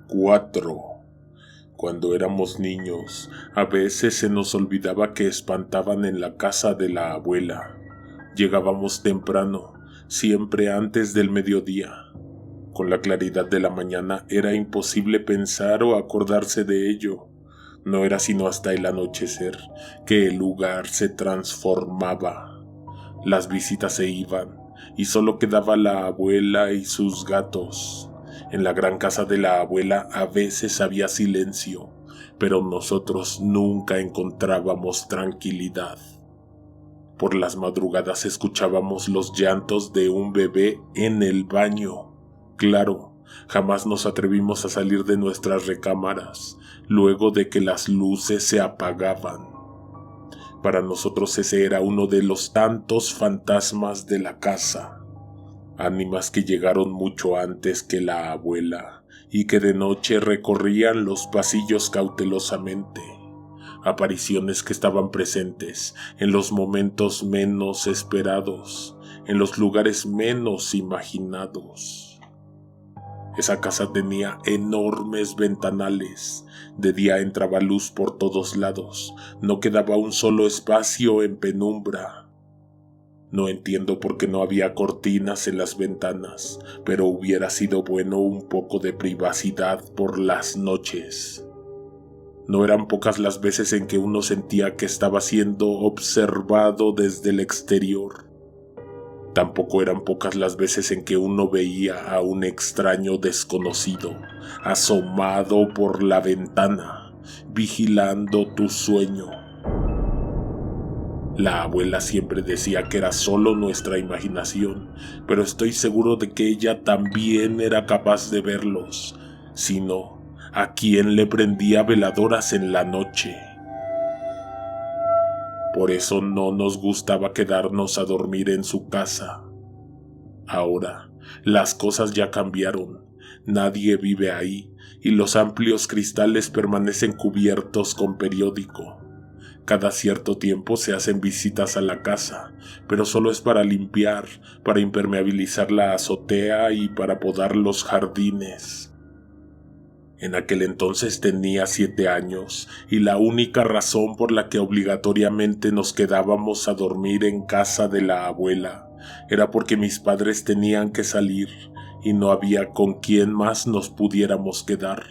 4. Cuando éramos niños, a veces se nos olvidaba que espantaban en la casa de la abuela. Llegábamos temprano, siempre antes del mediodía. Con la claridad de la mañana era imposible pensar o acordarse de ello. No era sino hasta el anochecer que el lugar se transformaba. Las visitas se iban y solo quedaba la abuela y sus gatos. En la gran casa de la abuela a veces había silencio, pero nosotros nunca encontrábamos tranquilidad. Por las madrugadas escuchábamos los llantos de un bebé en el baño. Claro, jamás nos atrevimos a salir de nuestras recámaras luego de que las luces se apagaban. Para nosotros ese era uno de los tantos fantasmas de la casa. Ánimas que llegaron mucho antes que la abuela y que de noche recorrían los pasillos cautelosamente. Apariciones que estaban presentes en los momentos menos esperados, en los lugares menos imaginados. Esa casa tenía enormes ventanales. De día entraba luz por todos lados. No quedaba un solo espacio en penumbra. No entiendo por qué no había cortinas en las ventanas, pero hubiera sido bueno un poco de privacidad por las noches. No eran pocas las veces en que uno sentía que estaba siendo observado desde el exterior. Tampoco eran pocas las veces en que uno veía a un extraño desconocido asomado por la ventana, vigilando tu sueño. La abuela siempre decía que era solo nuestra imaginación, pero estoy seguro de que ella también era capaz de verlos. Si no, ¿a quién le prendía veladoras en la noche? Por eso no nos gustaba quedarnos a dormir en su casa. Ahora, las cosas ya cambiaron. Nadie vive ahí y los amplios cristales permanecen cubiertos con periódico. Cada cierto tiempo se hacen visitas a la casa, pero solo es para limpiar, para impermeabilizar la azotea y para podar los jardines. En aquel entonces tenía 7 años y la única razón por la que obligatoriamente nos quedábamos a dormir en casa de la abuela era porque mis padres tenían que salir y no había con quién más nos pudiéramos quedar.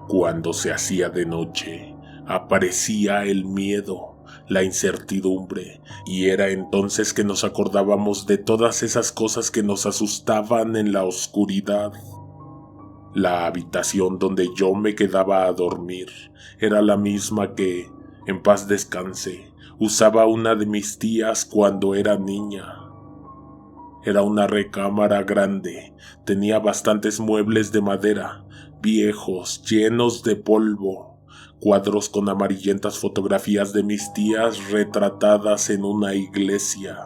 Cuando se hacía de noche, aparecía el miedo, la incertidumbre, y era entonces que nos acordábamos de todas esas cosas que nos asustaban en la oscuridad. La habitación donde yo me quedaba a dormir era la misma que, en paz descanse, usaba una de mis tías cuando era niña. Era una recámara grande, tenía bastantes muebles de madera, viejos, llenos de polvo, cuadros con amarillentas fotografías de mis tías retratadas en una iglesia.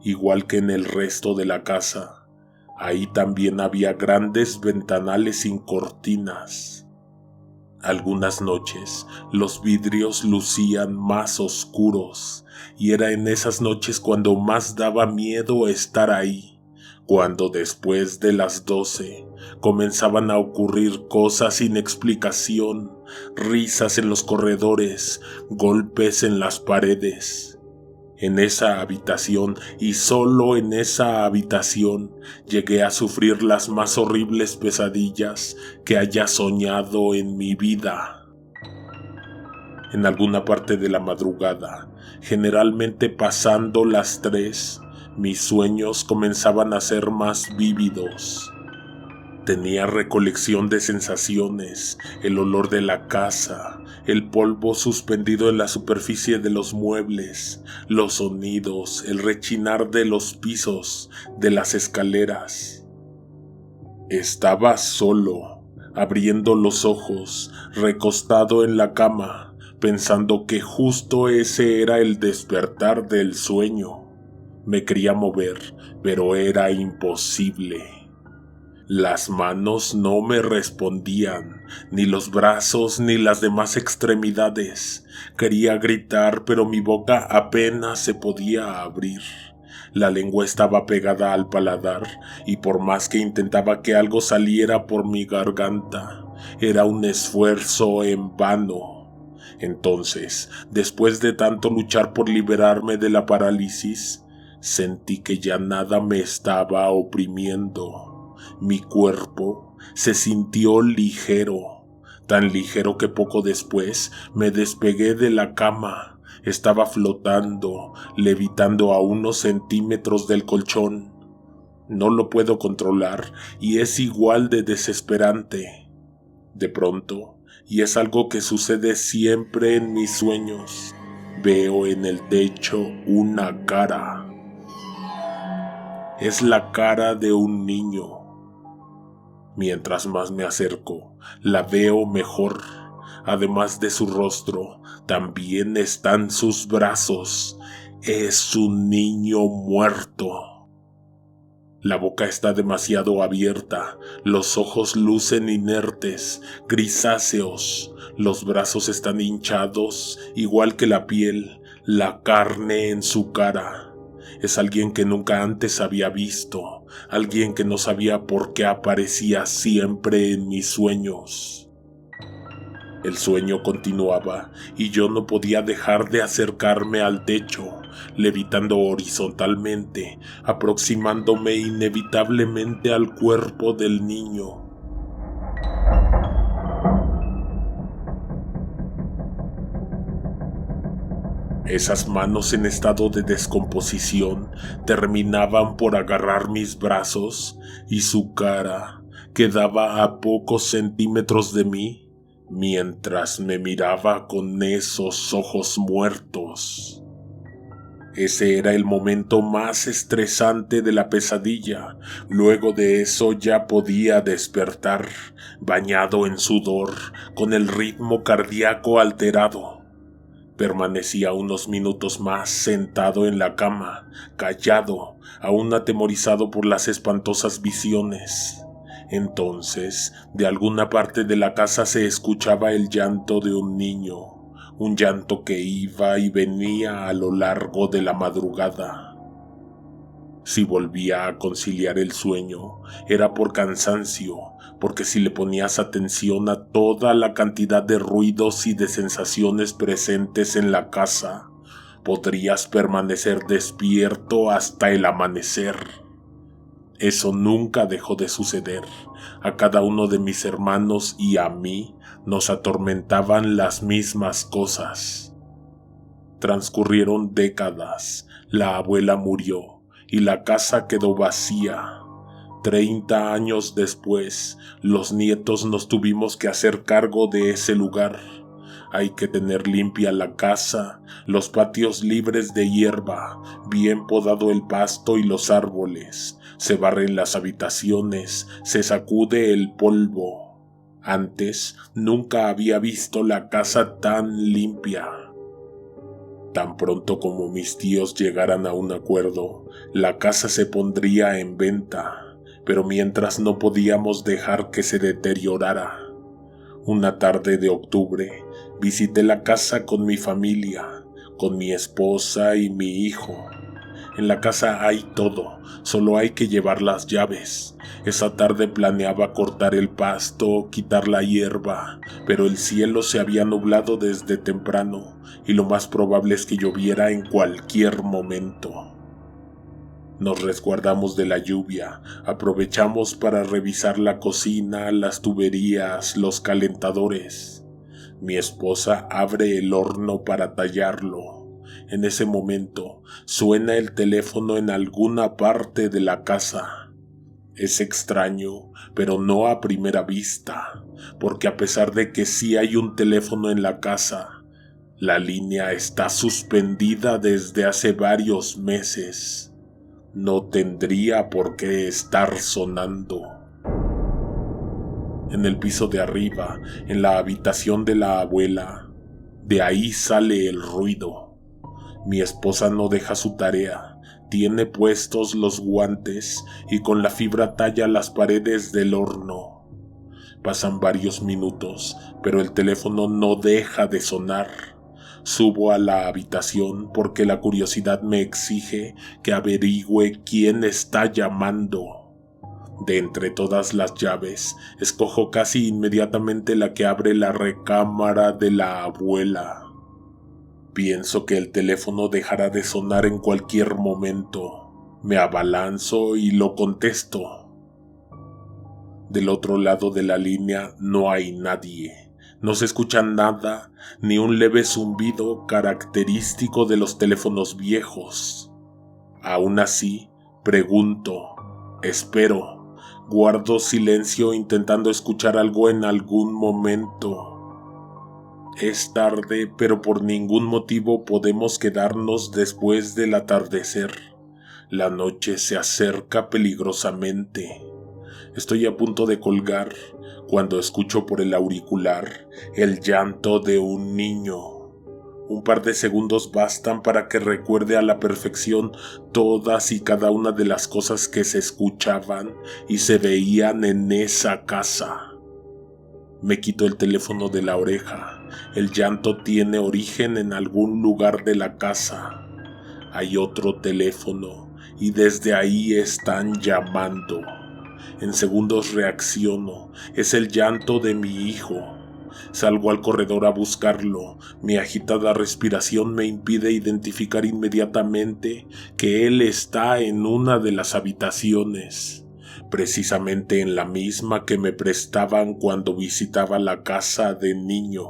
Igual que en el resto de la casa, ahí también había grandes ventanales sin cortinas. Algunas noches los vidrios lucían más oscuros y era en esas noches cuando más daba miedo estar ahí, cuando después de las 12 comenzaban a ocurrir cosas sin explicación, risas en los corredores, golpes en las paredes. En esa habitación y solo en esa habitación llegué a sufrir las más horribles pesadillas que haya soñado en mi vida. En alguna parte de la madrugada, generalmente pasando las 3, mis sueños comenzaban a ser más vívidos. Tenía recolección de sensaciones, el olor de la casa, el polvo suspendido en la superficie de los muebles, los sonidos, el rechinar de los pisos, de las escaleras. Estaba solo, abriendo los ojos, recostado en la cama, pensando que justo ese era el despertar del sueño. Me quería mover, pero era imposible. Las manos no me respondían, ni los brazos ni las demás extremidades. Quería gritar, pero mi boca apenas se podía abrir. La lengua estaba pegada al paladar y por más que intentaba que algo saliera por mi garganta, era un esfuerzo en vano. Entonces, después de tanto luchar por liberarme de la parálisis, sentí que ya nada me estaba oprimiendo. Mi cuerpo se sintió ligero, tan ligero que poco después me despegué de la cama. Estaba flotando, levitando a unos centímetros del colchón. No lo puedo controlar y es igual de desesperante. De pronto, y es algo que sucede siempre en mis sueños, veo en el techo una cara. Es la cara de un niño. Mientras más me acerco, la veo mejor. Además de su rostro, también están sus brazos. Es un niño muerto. La boca está demasiado abierta, los ojos lucen inertes, grisáceos, los brazos están hinchados, igual que la piel, la carne en su cara. Es alguien que nunca antes había visto, alguien que no sabía por qué aparecía siempre en mis sueños. El sueño continuaba y yo no podía dejar de acercarme al techo, levitando horizontalmente, aproximándome inevitablemente al cuerpo del niño. Esas manos en estado de descomposición terminaban por agarrar mis brazos y su cara quedaba a pocos centímetros de mí mientras me miraba con esos ojos muertos. Ese era el momento más estresante de la pesadilla. Luego de eso ya podía despertar, bañado en sudor, con el ritmo cardíaco alterado. Permanecía unos minutos más sentado en la cama, callado, aún atemorizado por las espantosas visiones. Entonces, de alguna parte de la casa se escuchaba el llanto de un niño, un llanto que iba y venía a lo largo de la madrugada. Si volvía a conciliar el sueño, era por cansancio, porque si le ponías atención a toda la cantidad de ruidos y de sensaciones presentes en la casa, podrías permanecer despierto hasta el amanecer. Eso nunca dejó de suceder. A cada uno de mis hermanos y a mí nos atormentaban las mismas cosas. Transcurrieron décadas, la abuela murió y la casa quedó vacía. 30 años después, los nietos nos tuvimos que hacer cargo de ese lugar. Hay que tener limpia la casa, los patios libres de hierba, bien podado el pasto y los árboles. Se barren las habitaciones, se sacude el polvo. Antes nunca había visto la casa tan limpia. Tan pronto como mis tíos llegaran a un acuerdo, la casa se pondría en venta, pero mientras no podíamos dejar que se deteriorara. Una tarde de octubre, visité la casa con mi familia, con mi esposa y mi hijo. En la casa hay todo, solo hay que llevar las llaves. Esa tarde planeaba cortar el pasto, quitar la hierba, pero el cielo se había nublado desde temprano y lo más probable es que lloviera en cualquier momento. Nos resguardamos de la lluvia, aprovechamos para revisar la cocina, las tuberías, los calentadores. Mi esposa abre el horno para tallarlo. En ese momento suena el teléfono en alguna parte de la casa. Es extraño, pero no a primera vista, porque a pesar de que sí hay un teléfono en la casa, la línea está suspendida desde hace varios meses. No tendría por qué estar sonando. En el piso de arriba, en la habitación de la abuela, de ahí sale el ruido. Mi esposa no deja su tarea, tiene puestos los guantes y con la fibra talla las paredes del horno. Pasan varios minutos, pero el teléfono no deja de sonar. Subo a la habitación porque la curiosidad me exige que averigüe quién está llamando. De entre todas las llaves, escojo casi inmediatamente la que abre la recámara de la abuela. Pienso que el teléfono dejará de sonar en cualquier momento. Me abalanzo y lo contesto. Del otro lado de la línea no hay nadie. No se escucha nada, ni un leve zumbido característico de los teléfonos viejos. Aún así, pregunto, espero, guardo silencio intentando escuchar algo en algún momento. Es tarde, pero por ningún motivo podemos quedarnos después del atardecer. La noche se acerca peligrosamente. Estoy a punto de colgar cuando escucho por el auricular el llanto de un niño. Un par de segundos bastan para que recuerde a la perfección todas y cada una de las cosas que se escuchaban y se veían en esa casa. Me quito el teléfono de la oreja. El llanto tiene origen en algún lugar de la casa. Hay otro teléfono y desde ahí están llamando. En segundos reacciono. Es el llanto de mi hijo. Salgo al corredor a buscarlo. Mi agitada respiración me impide identificar inmediatamente que él está en una de las habitaciones, precisamente en la misma que me prestaban cuando visitaba la casa de niño.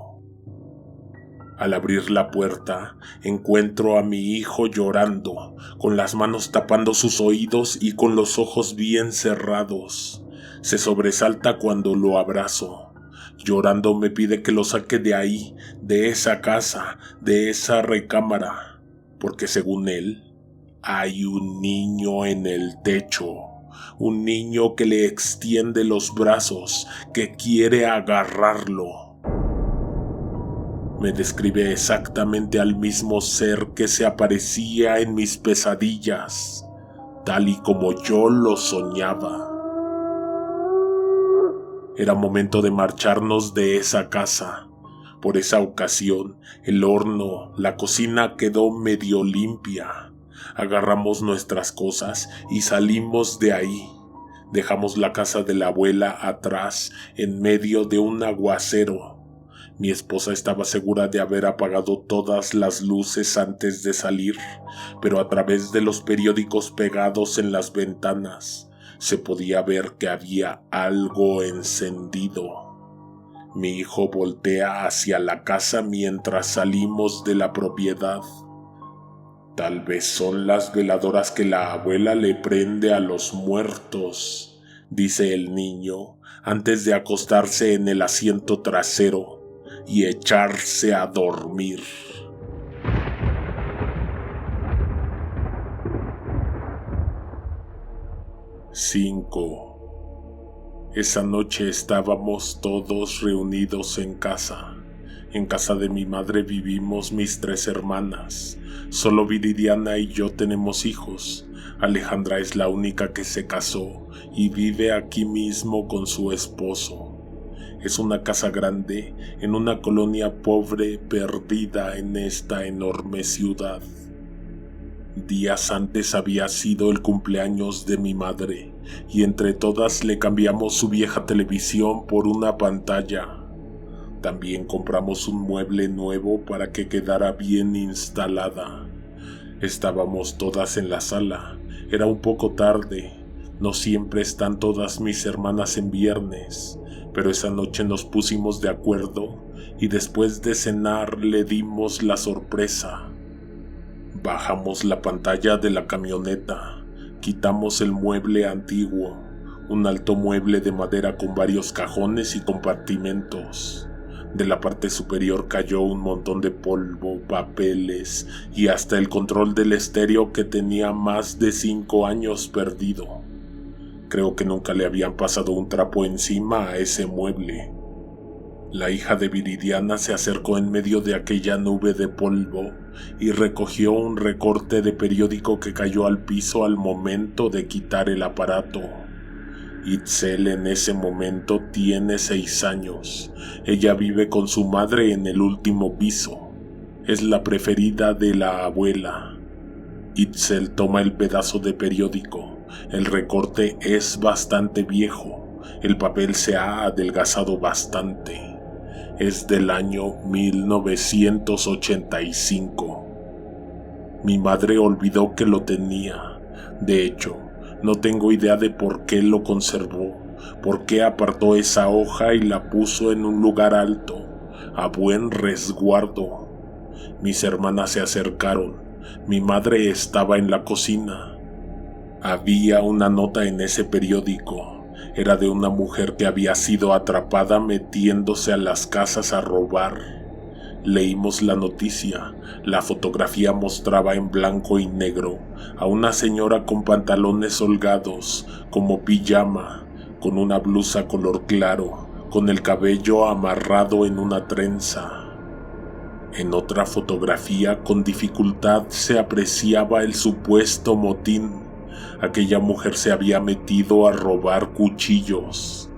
Al abrir la puerta, encuentro a mi hijo llorando, con las manos tapando sus oídos y con los ojos bien cerrados. Se sobresalta cuando lo abrazo. Llorando me pide que lo saque de ahí, de esa casa, de esa recámara, porque según él, hay un niño en el techo. Un niño que le extiende los brazos, que quiere agarrarlo. Me describe exactamente al mismo ser que se aparecía en mis pesadillas, tal y como yo lo soñaba. Era momento de marcharnos de esa casa. Por esa ocasión, el horno, la cocina quedó medio limpia. Agarramos nuestras cosas y salimos de ahí. Dejamos la casa de la abuela atrás en medio de un aguacero. Mi esposa estaba segura de haber apagado todas las luces antes de salir, pero a través de los periódicos pegados en las ventanas se podía ver que había algo encendido. Mi hijo voltea hacia la casa mientras salimos de la propiedad. Tal vez son las veladoras que la abuela le prende a los muertos, dice el niño antes de acostarse en el asiento trasero y echarse a dormir. Esa noche estábamos todos reunidos en casa. En casa de mi madre vivimos mis 3 hermanas. Solo Viridiana y yo tenemos hijos. Alejandra es la única que se casó y vive aquí mismo con su esposo. Es una casa grande en una colonia pobre perdida en esta enorme ciudad. Días antes había sido el cumpleaños de mi madre y entre todas le cambiamos su vieja televisión por una pantalla. También compramos un mueble nuevo para que quedara bien instalada. Estábamos todas en la sala. Era un poco tarde. No siempre están todas mis hermanas en viernes, pero esa noche nos pusimos de acuerdo y después de cenar le dimos la sorpresa. Bajamos la pantalla de la camioneta, quitamos el mueble antiguo, un alto mueble de madera con varios cajones y compartimentos. De la parte superior cayó un montón de polvo, papeles y hasta el control del estéreo que tenía más de 5 años perdido. Creo que nunca le habían pasado un trapo encima a ese mueble. La hija de Viridiana se acercó en medio de aquella nube de polvo y recogió un recorte de periódico que cayó al piso al momento de quitar el aparato. Itzel en ese momento tiene 6 años. Ella vive con su madre en el último piso. Es la preferida de la abuela. Itzel toma el pedazo de periódico. El recorte es bastante viejo. El papel se ha adelgazado bastante. Es del año 1985. Mi madre olvidó que lo tenía. De hecho, no tengo idea de por qué lo conservó, por qué apartó esa hoja y la puso en un lugar alto, a buen resguardo. Mis hermanas se acercaron. Mi madre estaba en la cocina. Había una nota en ese periódico. Era de una mujer que había sido atrapada metiéndose a las casas a robar. Leímos la noticia. La fotografía mostraba en blanco y negro a una señora con pantalones holgados, como pijama, con una blusa color claro, con el cabello amarrado en una trenza. En otra fotografía, con dificultad, se apreciaba el supuesto motín. Aquella mujer se había metido a robar cuchillos.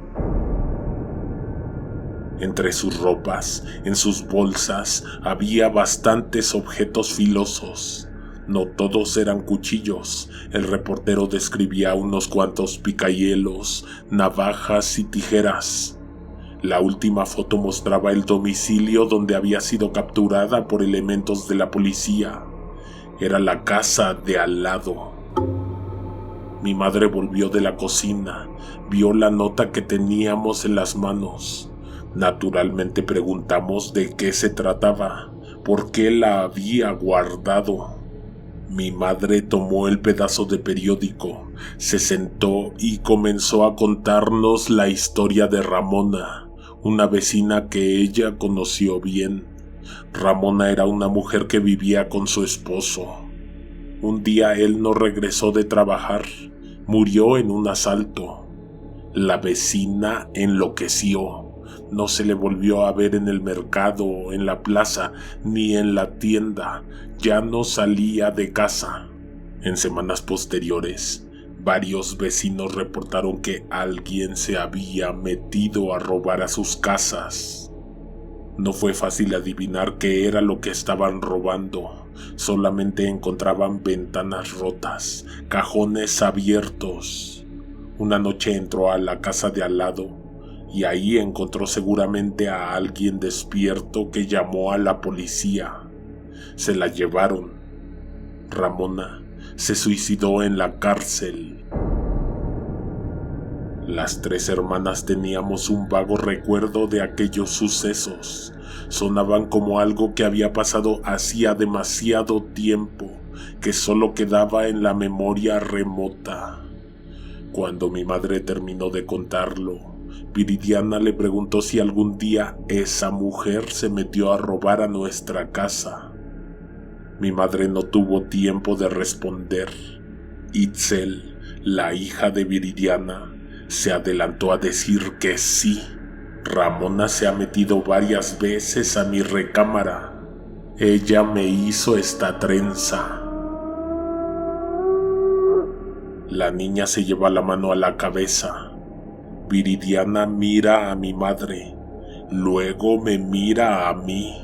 Entre sus ropas, en sus bolsas, había bastantes objetos filosos. No todos eran cuchillos. El reportero describía unos cuantos picahielos, navajas y tijeras. La última foto mostraba el domicilio donde había sido capturada por elementos de la policía. Era la casa de al lado. Mi madre volvió de la cocina, vio la nota que teníamos en las manos. Naturalmente preguntamos de qué se trataba, por qué la había guardado. Mi madre tomó el pedazo de periódico, se sentó y comenzó a contarnos la historia de Ramona, una vecina que ella conoció bien. Ramona era una mujer que vivía con su esposo. Un día él no regresó de trabajar, murió en un asalto. La vecina enloqueció. No se le volvió a ver en el mercado, en la plaza, ni en la tienda. Ya no salía de casa. En semanas posteriores, varios vecinos reportaron que alguien se había metido a robar a sus casas. No fue fácil adivinar qué era lo que estaban robando. Solamente encontraban ventanas rotas, cajones abiertos. Una noche entró a la casa de al lado y ahí encontró seguramente a alguien despierto que llamó a la policía. Se la llevaron. Ramona se suicidó en la cárcel. Las tres hermanas teníamos un vago recuerdo de aquellos sucesos. Sonaban como algo que había pasado hacía demasiado tiempo, que solo quedaba en la memoria remota. Cuando mi madre terminó de contarlo, Viridiana le preguntó si algún día esa mujer se metió a robar a nuestra casa. Mi madre no tuvo tiempo de responder. Itzel, la hija de Viridiana, se adelantó a decir que sí. Ramona se ha metido varias veces a mi recámara. Ella me hizo esta trenza. La niña se lleva la mano a la cabeza. Viridiana mira a mi madre, luego me mira a mí.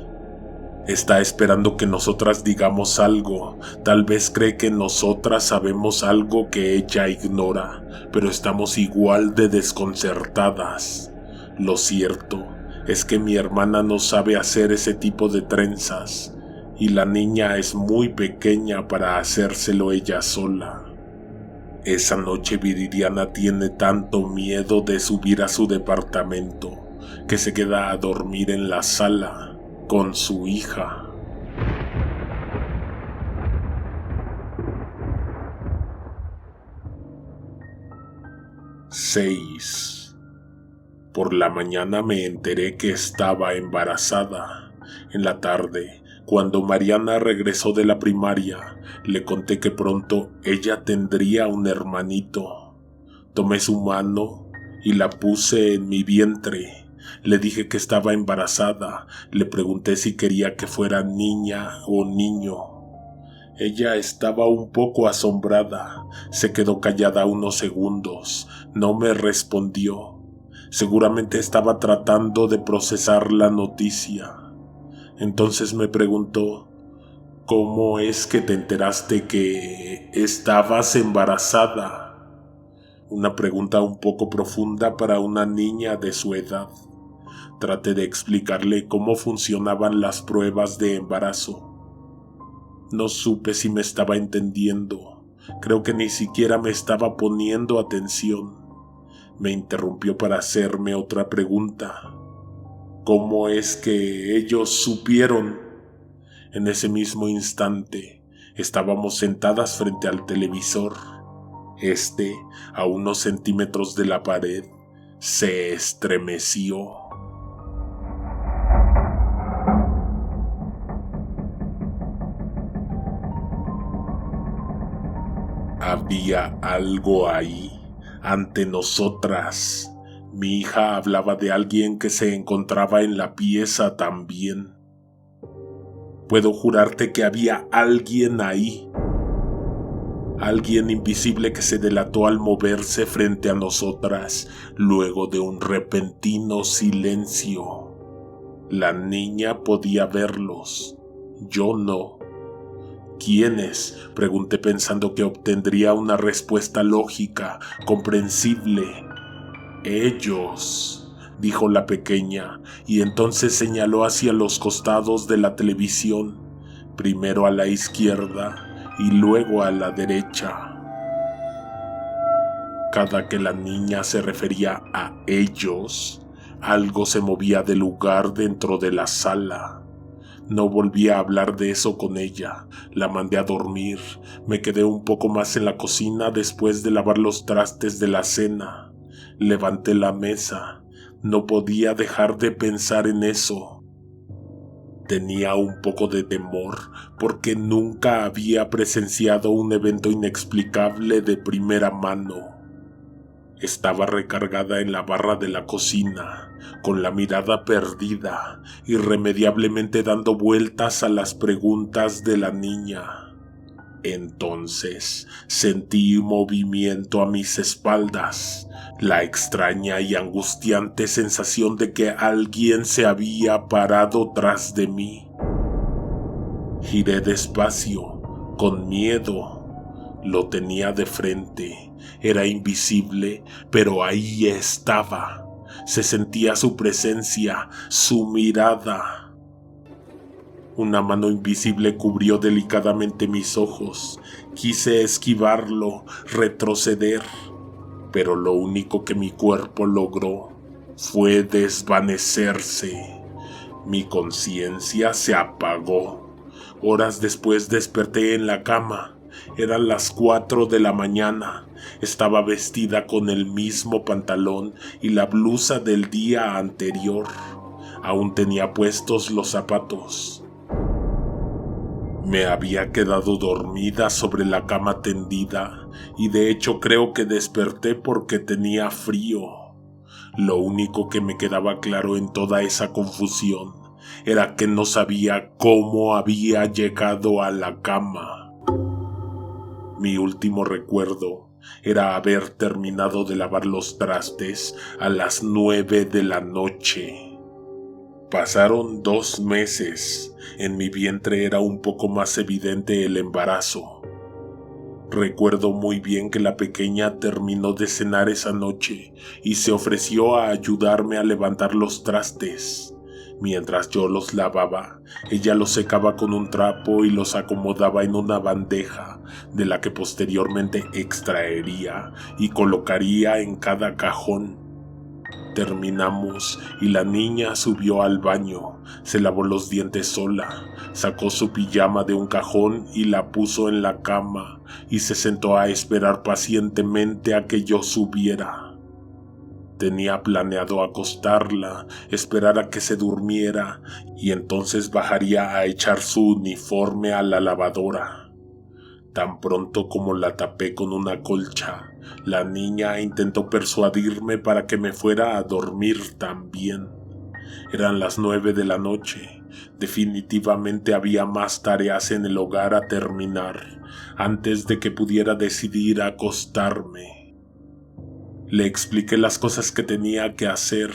Está esperando que nosotras digamos algo. Tal vez cree que nosotras sabemos algo que ella ignora, pero estamos igual de desconcertadas. Lo cierto es que mi hermana no sabe hacer ese tipo de trenzas, y la niña es muy pequeña para hacérselo ella sola. Esa noche Viridiana tiene tanto miedo de subir a su departamento que se queda a dormir en la sala con su hija. ¡6! Por la mañana me enteré que estaba embarazada. En la tarde, cuando Mariana regresó de la primaria, le conté que pronto ella tendría un hermanito. Tomé su mano y la puse en mi vientre. Le dije que estaba embarazada. Le pregunté si quería que fuera niña o niño. Ella estaba un poco asombrada. Se quedó callada unos segundos. No me respondió. Seguramente estaba tratando de procesar la noticia. Entonces me preguntó: ¿cómo es que te enteraste que estabas embarazada? Una pregunta un poco profunda para una niña de su edad. Traté de explicarle cómo funcionaban las pruebas de embarazo. No supe si me estaba entendiendo. Creo que ni siquiera me estaba poniendo atención. Me interrumpió para hacerme otra pregunta. ¿Cómo es que ellos supieron? En ese mismo instante, estábamos sentadas frente al televisor. A unos centímetros de la pared, se estremeció. Había algo ahí, ante nosotras. Mi hija hablaba de alguien que se encontraba en la pieza también. Puedo jurarte que había alguien ahí. Alguien invisible que se delató al moverse frente a nosotras, luego de un repentino silencio. La niña podía verlos, yo no. ¿Quiénes?, pregunté pensando que obtendría una respuesta lógica, comprensible. Ellos, dijo la pequeña, y entonces señaló hacia los costados de la televisión, primero a la izquierda y luego a la derecha. Cada que la niña se refería a ellos, algo se movía del lugar dentro de la sala. No volví a hablar de eso con ella. La mandé a dormir. Me quedé un poco más en la cocina después de lavar los trastes de la cena. Levanté la mesa. No podía dejar de pensar en eso. Tenía un poco de temor porque nunca había presenciado un evento inexplicable de primera mano. Estaba recargada en la barra de la cocina, con la mirada perdida, irremediablemente dando vueltas a las preguntas de la niña. Entonces sentí movimiento a mis espaldas, la extraña y angustiante sensación de que alguien se había parado tras de mí. Giré despacio, con miedo. Lo tenía de frente. Era invisible, pero ahí estaba. Se sentía su presencia, su mirada. Una mano invisible cubrió delicadamente mis ojos. Quise esquivarlo, retroceder, pero lo único que mi cuerpo logró fue desvanecerse. Mi conciencia se apagó. Horas después desperté en la cama. Eran las 4 de la mañana. Estaba vestida con el mismo pantalón y la blusa del día anterior. Aún tenía puestos los zapatos. Me había quedado dormida sobre la cama tendida y de hecho creo que desperté porque tenía frío. Lo único que me quedaba claro en toda esa confusión era que no sabía cómo había llegado a la cama. Mi último recuerdo era haber terminado de lavar los trastes a las 9 de la noche. Pasaron 2 meses. En mi vientre era un poco más evidente el embarazo. Recuerdo muy bien que la pequeña terminó de cenar esa noche y se ofreció a ayudarme a levantar los trastes. Mientras yo los lavaba, ella los secaba con un trapo y los acomodaba en una bandeja, de la que posteriormente extraería y colocaría en cada cajón. Terminamos y la niña subió al baño, se lavó los dientes sola, sacó su pijama de un cajón y la puso en la cama y se sentó a esperar pacientemente a que yo subiera. Tenía planeado acostarla, esperar a que se durmiera y entonces bajaría a echar su uniforme a la lavadora. Tan pronto como la tapé con una colcha, la niña intentó persuadirme para que me fuera a dormir también. Eran las 9 de la noche. Definitivamente había más tareas en el hogar a terminar antes de que pudiera decidir acostarme. Le expliqué las cosas que tenía que hacer.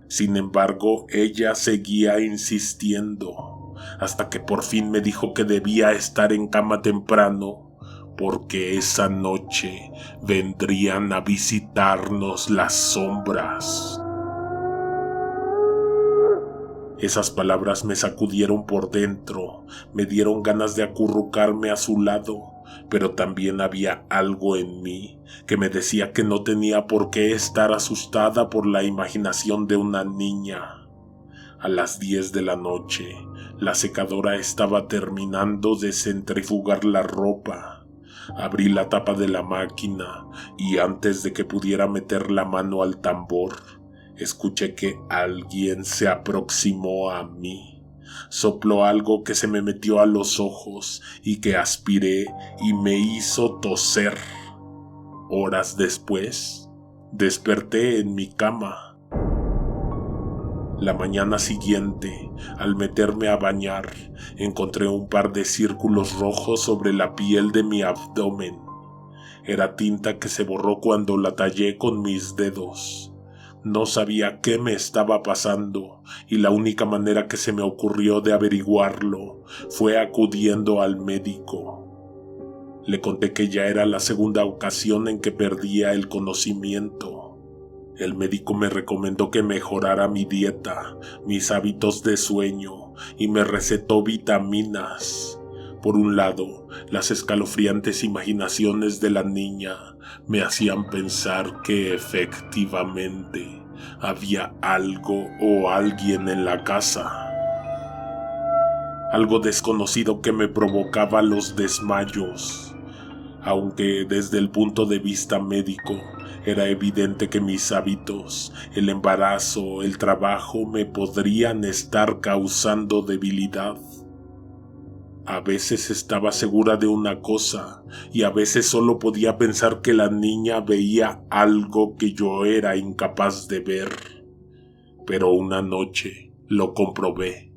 Sin embargo, ella seguía insistiendo. hasta que por fin me dijo que debía estar en cama temprano, porque esa noche vendrían a visitarnos las sombras. Esas palabras me sacudieron por dentro, me dieron ganas de acurrucarme a su lado, pero también había algo en mí que me decía que no tenía por qué estar asustada por la imaginación de una niña. A las 10 de la noche, la secadora estaba terminando de centrifugar la ropa. Abrí la tapa de la máquina y antes de que pudiera meter la mano al tambor, escuché que alguien se aproximó a mí. Sopló algo que se me metió a los ojos y que aspiré y me hizo toser. Horas después, desperté en mi cama. La mañana siguiente, al meterme a bañar, encontré un par de círculos rojos sobre la piel de mi abdomen. Era tinta que se borró cuando la tallé con mis dedos. No sabía qué me estaba pasando y la única manera que se me ocurrió de averiguarlo fue acudiendo al médico. Le conté que ya era la segunda ocasión en que perdía el conocimiento. El médico me recomendó que mejorara mi dieta, mis hábitos de sueño y me recetó vitaminas. Por un lado, las escalofriantes imaginaciones de la niña me hacían pensar que efectivamente había algo o alguien en la casa. Algo desconocido que me provocaba los desmayos. Aunque desde el punto de vista médico era evidente que mis hábitos, el embarazo, el trabajo me podrían estar causando debilidad. A veces estaba segura de una cosa y a veces solo podía pensar que la niña veía algo que yo era incapaz de ver. Pero una noche lo comprobé.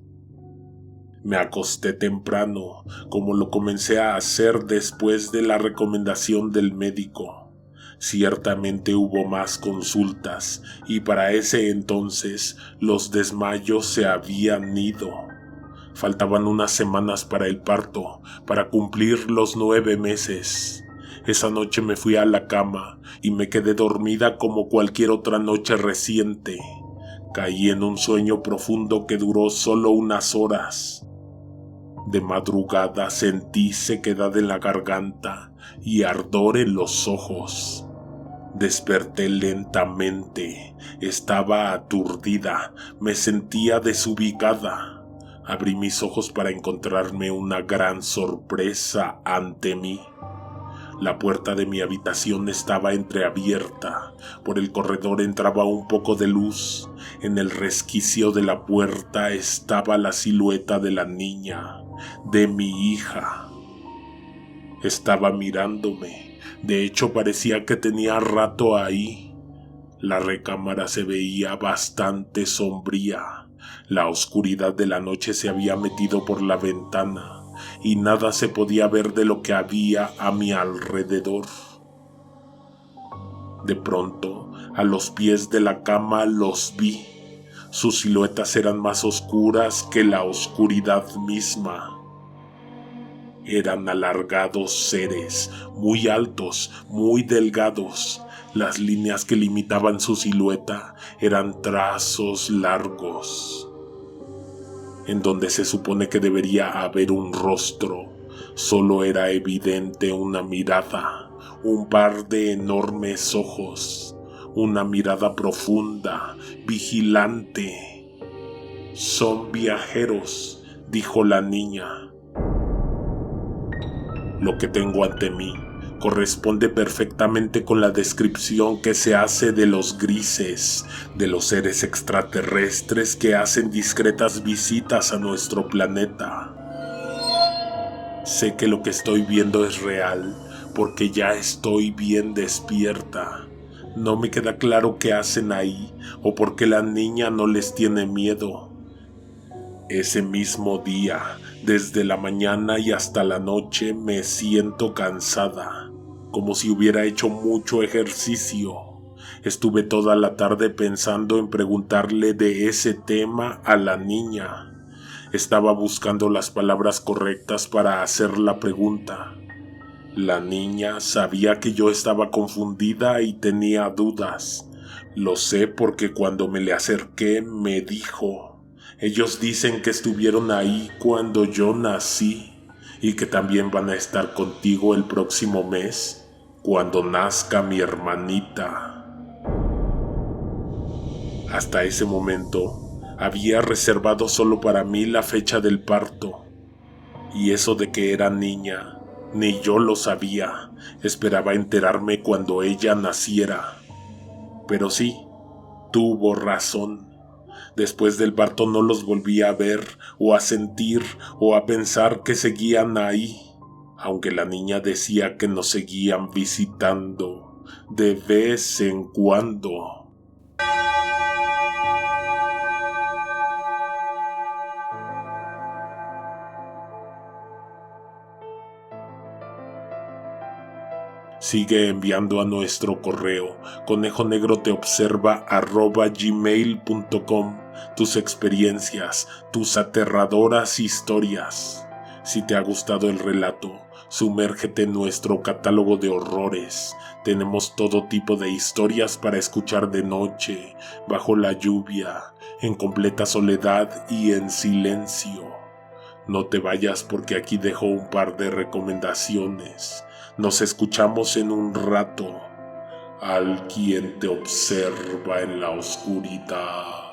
Me acosté temprano, como lo comencé a hacer después de la recomendación del médico. Ciertamente hubo más consultas y para ese entonces los desmayos se habían ido. Faltaban unas semanas para el parto, para cumplir los 9 meses. Esa noche me fui a la cama y me quedé dormida como cualquier otra noche reciente. Caí en un sueño profundo que duró solo unas horas. De madrugada sentí sequedad en la garganta y ardor en los ojos. Desperté lentamente, estaba aturdida, me sentía desubicada. Abrí mis ojos para encontrarme una gran sorpresa ante mí. La puerta de mi habitación estaba entreabierta. Por el corredor entraba un poco de luz. En el resquicio de la puerta estaba la silueta de la niña, de mi hija. Estaba mirándome. De hecho, parecía que tenía rato ahí. La recámara se veía bastante sombría. La oscuridad de la noche se había metido por la ventana y nada se podía ver de lo que había a mi alrededor. De pronto, a los pies de la cama los vi. Sus siluetas eran más oscuras que la oscuridad misma. Eran alargados seres, muy altos, muy delgados. Las líneas que limitaban su silueta eran trazos largos. En donde se supone que debería haber un rostro, solo era evidente una mirada, un par de enormes ojos, una mirada profunda, vigilante. «Son viajeros», dijo la niña. Lo que tengo ante mí corresponde perfectamente con la descripción que se hace de los grises, de los seres extraterrestres que hacen discretas visitas a nuestro planeta. Sé que lo que estoy viendo es real, porque ya estoy bien despierta. No me queda claro qué hacen ahí, o por qué la niña no les tiene miedo. Ese mismo día, desde la mañana y hasta la noche, me siento cansada, como si hubiera hecho mucho ejercicio. Estuve toda la tarde pensando en preguntarle de ese tema a la niña. Estaba buscando las palabras correctas para hacer la pregunta. La niña sabía que yo estaba confundida y tenía dudas. Lo sé porque cuando me le acerqué me dijo: ellos dicen que estuvieron ahí cuando yo nací y que también van a estar contigo el próximo mes, cuando nazca mi hermanita. Hasta ese momento había reservado solo para mí la fecha del parto, y eso de que era niña, ni yo lo sabía. Esperaba enterarme cuando ella naciera. Pero sí, tuvo razón. Después del parto no los volví a ver, o a sentir, o a pensar que seguían ahí, aunque la niña decía que nos seguían visitando de vez en cuando. Sigue enviando a nuestro correo conejonegroteobserva@gmail.com tus experiencias, tus aterradoras historias. Si te ha gustado el relato, sumérgete en nuestro catálogo de horrores. Tenemos todo tipo de historias para escuchar de noche, bajo la lluvia, en completa soledad y en silencio. No te vayas porque aquí dejo un par de recomendaciones. Nos escuchamos en un rato. Al quien te observa en la oscuridad.